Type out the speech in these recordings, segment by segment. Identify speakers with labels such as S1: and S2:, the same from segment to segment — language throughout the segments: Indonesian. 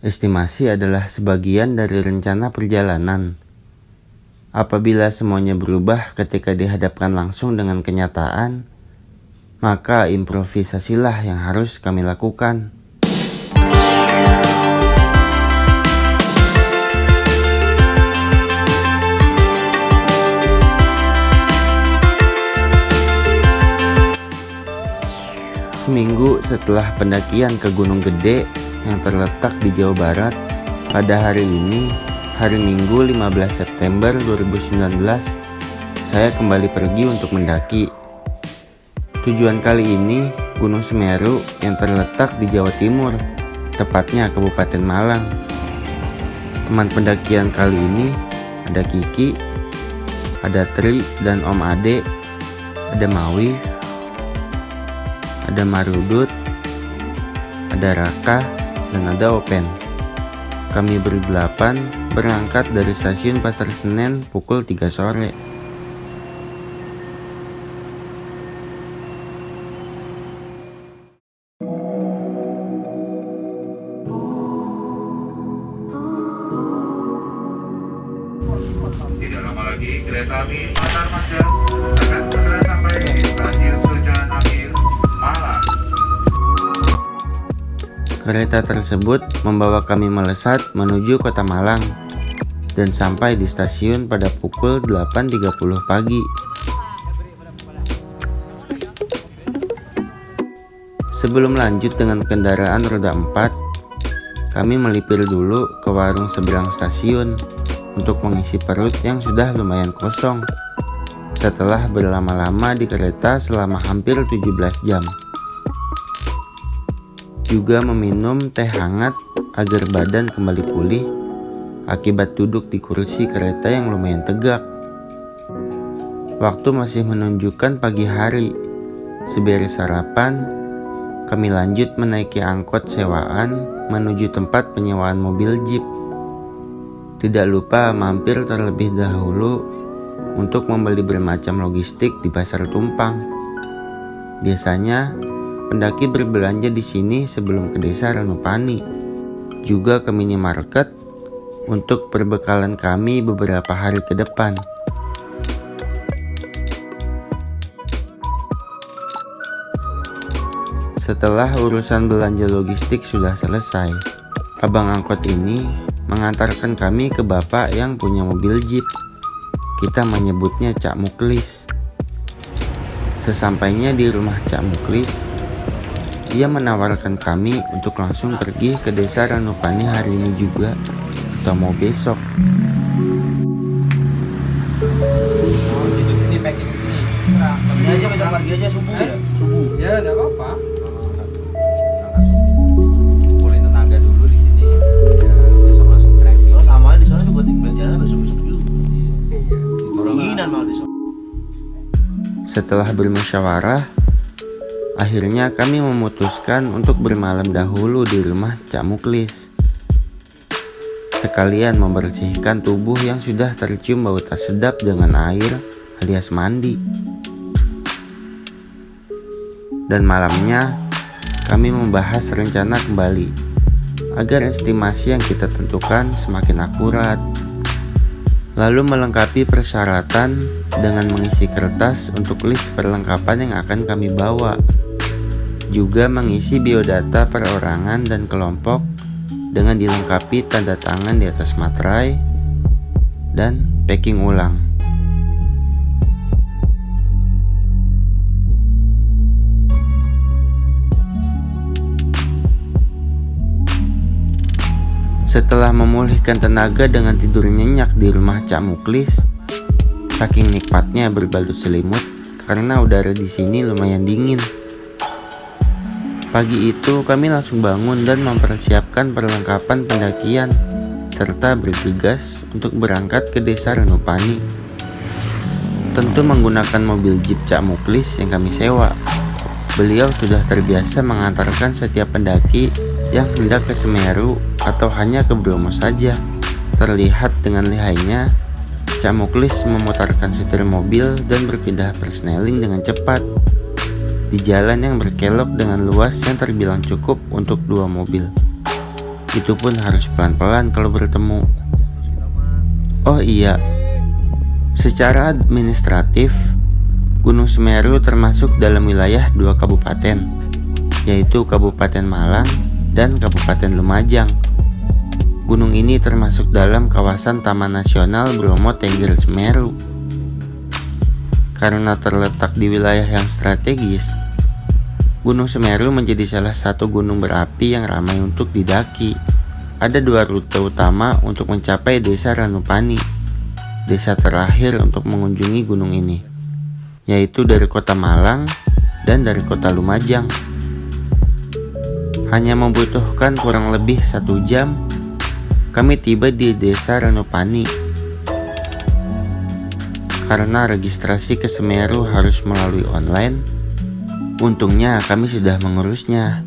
S1: Estimasi adalah sebagian dari rencana perjalanan. Apabila semuanya berubah ketika dihadapkan langsung dengan kenyataan, maka improvisasilah yang harus kami lakukan. Seminggu setelah pendakian ke Gunung Gede yang terletak di Jawa Barat, pada hari ini, hari Minggu 15 September 2019, saya kembali pergi untuk mendaki. Tujuan kali ini Gunung Semeru yang terletak di Jawa Timur, tepatnya Kabupaten Malang. Teman pendakian kali ini ada Kiki, ada Tri dan Om Ade, ada Mawi, ada Marudut, ada Raka, dan ada Open. Kami berdelapan berangkat dari stasiun Pasar Senen pukul 3 sore.
S2: Tidak lama lagi kereta api Antar Marga akan segera sampai di stasiun tujuan akhir Malang.
S1: Kereta tersebut membawa kami melesat menuju kota Malang dan sampai di stasiun pada pukul 8.30 pagi. Sebelum lanjut dengan kendaraan roda 4, kami melipir dulu ke warung seberang stasiun untuk mengisi perut yang sudah lumayan kosong setelah berlama-lama di kereta selama hampir 17 jam. Juga meminum teh hangat agar badan kembali pulih akibat duduk di kursi kereta yang lumayan tegak. Waktu masih menunjukkan pagi hari. Seberes sarapan, kami lanjut menaiki angkot sewaan menuju tempat penyewaan mobil jeep. Tidak lupa mampir terlebih dahulu untuk membeli bermacam logistik di Pasar Tumpang. Biasanya pendaki berbelanja di sini sebelum ke desa Ranupani, juga ke minimarket untuk perbekalan kami beberapa hari ke depan. Setelah urusan belanja logistik sudah selesai, abang angkot ini mengantarkan kami ke bapak yang punya mobil jeep. Kita menyebutnya Cak Muklis. Sesampainya di rumah Cak Muklis, ia menawarkan kami untuk langsung pergi ke desa Ranupani hari ini juga, atau mau besok.
S3: Oh, gitu sini packing sini. Serah. Pagi aja besok pagi aja subuh ya. Subuh. Ya, enggak apa-apa. Berangkat subuh. Kumpulin tenaga dulu di sini. Ya, besok langsung trekking.
S4: Oh, sama di sana juga tinggal jalan besok-besok juga.
S3: Iya.
S4: Dinginan malah di sana.
S1: Setelah bermusyawarah, akhirnya kami memutuskan untuk bermalam dahulu di rumah Cak Muklis, sekalian membersihkan tubuh yang sudah tercium bau tak sedap dengan air alias mandi. Dan malamnya kami membahas rencana kembali agar estimasi yang kita tentukan semakin akurat, lalu melengkapi persyaratan dengan mengisi kertas untuk list perlengkapan yang akan kami bawa, juga mengisi biodata perorangan dan kelompok dengan dilengkapi tanda tangan di atas materai dan packing ulang. Setelah memulihkan tenaga dengan tidur nyenyak di rumah Cak Muklis, saking nikmatnya berbalut selimut karena udara di sini lumayan dingin. Pagi itu kami langsung bangun dan mempersiapkan perlengkapan pendakian serta bergegas untuk berangkat ke desa Ranupani. Tentu menggunakan mobil jeep Cak Muklis yang kami sewa. Beliau sudah terbiasa mengantarkan setiap pendaki yang hendak ke Semeru atau hanya ke Bromo saja. Terlihat dengan lihainya, Cak Muklis memutarkan setir mobil dan berpindah persneling dengan cepat di jalan yang berkelok dengan luas yang terbilang cukup untuk 2 mobil. Itu pun harus pelan-pelan kalau bertemu. Oh iya, secara administratif, Gunung Semeru termasuk dalam wilayah 2 kabupaten, yaitu Kabupaten Malang dan Kabupaten Lumajang. Gunung ini termasuk dalam kawasan Taman Nasional Bromo Tengger Semeru. Karena terletak di wilayah yang strategis, Gunung Semeru menjadi salah satu gunung berapi yang ramai untuk didaki. Ada 2 rute utama untuk mencapai Desa Ranupani, desa terakhir untuk mengunjungi gunung ini, yaitu dari kota Malang dan dari kota Lumajang. Hanya membutuhkan kurang lebih 1 jam, kami tiba di Desa Ranupani. Karena registrasi ke Semeru harus melalui online, untungnya kami sudah mengurusnya.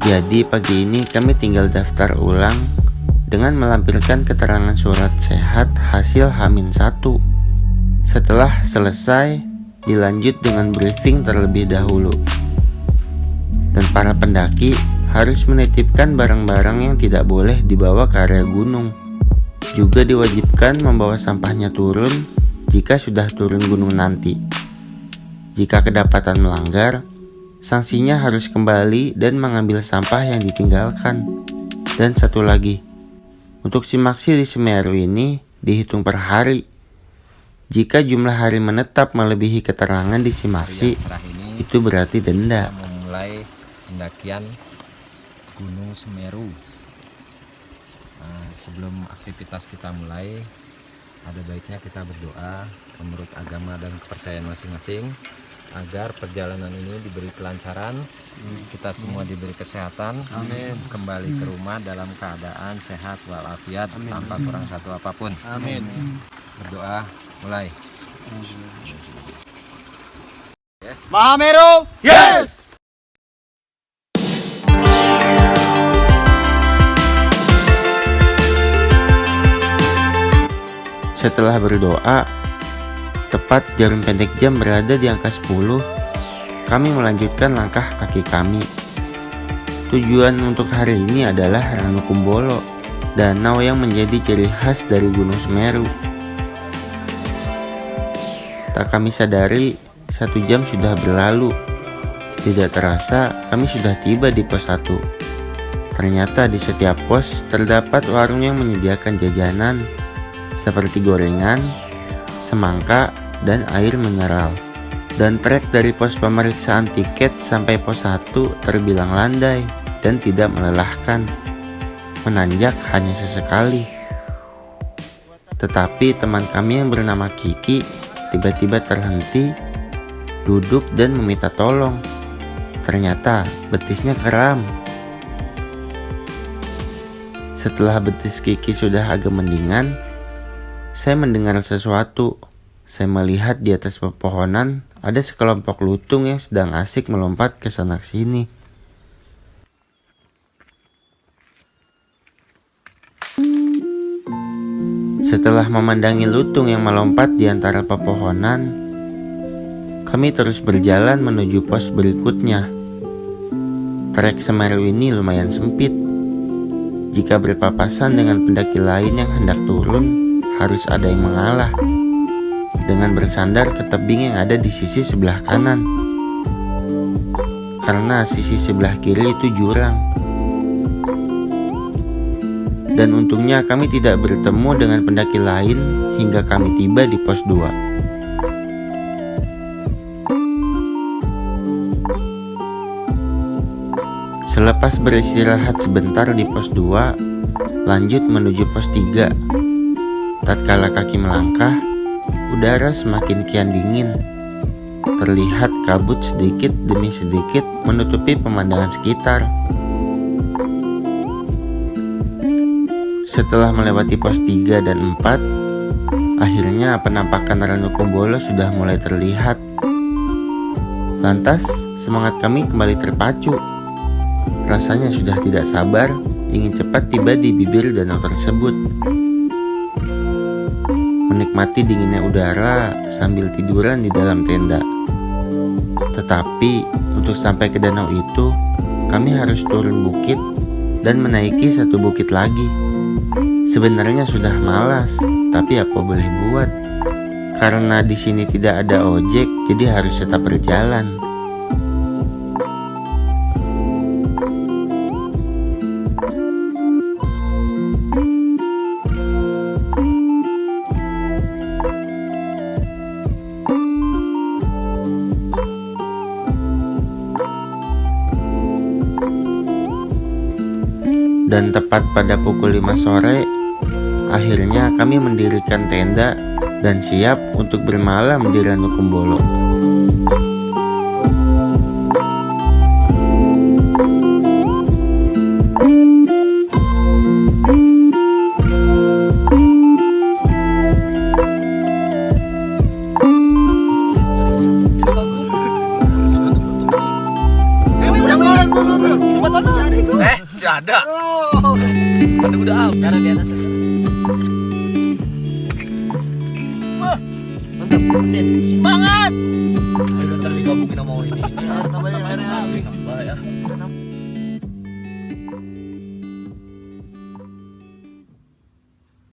S1: Jadi pagi ini kami tinggal daftar ulang dengan melampirkan keterangan surat sehat hasil H-1. Setelah selesai, dilanjut dengan briefing terlebih dahulu. Dan para pendaki harus menitipkan barang-barang yang tidak boleh dibawa ke area gunung. Juga diwajibkan membawa sampahnya turun jika sudah turun gunung nanti. Jika kedapatan melanggar, sanksinya harus kembali dan mengambil sampah yang ditinggalkan. Dan satu lagi, untuk simaksi di Semeru ini dihitung per hari. Jika jumlah hari menetap melebihi keterangan di simaksi, itu berarti denda.
S3: Kita memulai pendakian Gunung Semeru. Nah, sebelum aktivitas kita mulai, ada baiknya kita berdoa menurut agama dan kepercayaan masing-masing agar perjalanan ini diberi kelancaran, kita semua diberi kesehatan, kembali ke rumah dalam keadaan sehat walafiat tanpa kurang satu apapun. Amin. Berdoa mulai.
S4: Mahameru, yes!
S1: Setelah berdoa, tepat jarum pendek jam berada di angka 10, kami melanjutkan langkah kaki kami. Tujuan untuk hari ini adalah Ranukumbolo, danau yang menjadi ciri khas dari Gunung Semeru. Tak kami sadari, 1 jam sudah berlalu. Tidak terasa, kami sudah tiba di pos 1. Ternyata di setiap pos terdapat warung yang menyediakan jajanan seperti gorengan, semangka, dan air mineral. Dan trek dari pos pemeriksaan tiket sampai pos 1 terbilang landai dan tidak melelahkan. Menanjak hanya sesekali. Tetapi teman kami yang bernama Kiki tiba-tiba terhenti, duduk dan meminta tolong. Ternyata betisnya kram. Setelah betis Kiki sudah agak mendingan, saya mendengar sesuatu. Saya melihat di atas pepohonan ada sekelompok lutung yang sedang asik melompat ke sana sini. Setelah memandangi lutung yang melompat di antara pepohonan, kami terus berjalan menuju pos berikutnya. Trek Semeru ini lumayan sempit. Jika berpapasan dengan pendaki lain yang hendak turun, harus ada yang mengalah dengan bersandar ke tebing yang ada di sisi sebelah kanan, karena sisi sebelah kiri itu jurang. Dan untungnya kami tidak bertemu dengan pendaki lain hingga kami tiba di pos 2. Selepas beristirahat sebentar di pos 2, lanjut menuju pos 3. Tatkala kaki melangkah, udara semakin kian dingin. Terlihat kabut sedikit demi sedikit menutupi pemandangan sekitar. Setelah melewati pos 3 dan 4, akhirnya penampakan Ranukumbolo sudah mulai terlihat. Lantas, semangat kami kembali terpacu. Rasanya sudah tidak sabar, ingin cepat tiba di bibir danau tersebut. Menikmati dinginnya udara sambil tiduran di dalam tenda. Tetapi untuk sampai ke danau itu, kami harus turun bukit dan menaiki satu bukit lagi. Sebenarnya sudah malas, tapi apa boleh buat? Karena di sini tidak ada ojek, jadi harus tetap berjalan. Dan tepat pada pukul 5 sore, akhirnya kami mendirikan tenda dan siap untuk bermalam di Ranukumbolo.
S3: Si ada. Ada udah up karena di atas.
S4: Mantap, mesin. Semangat.
S3: Ayo ntar digabungin sama ini.
S4: Harus tambah air.
S3: Tambah ya.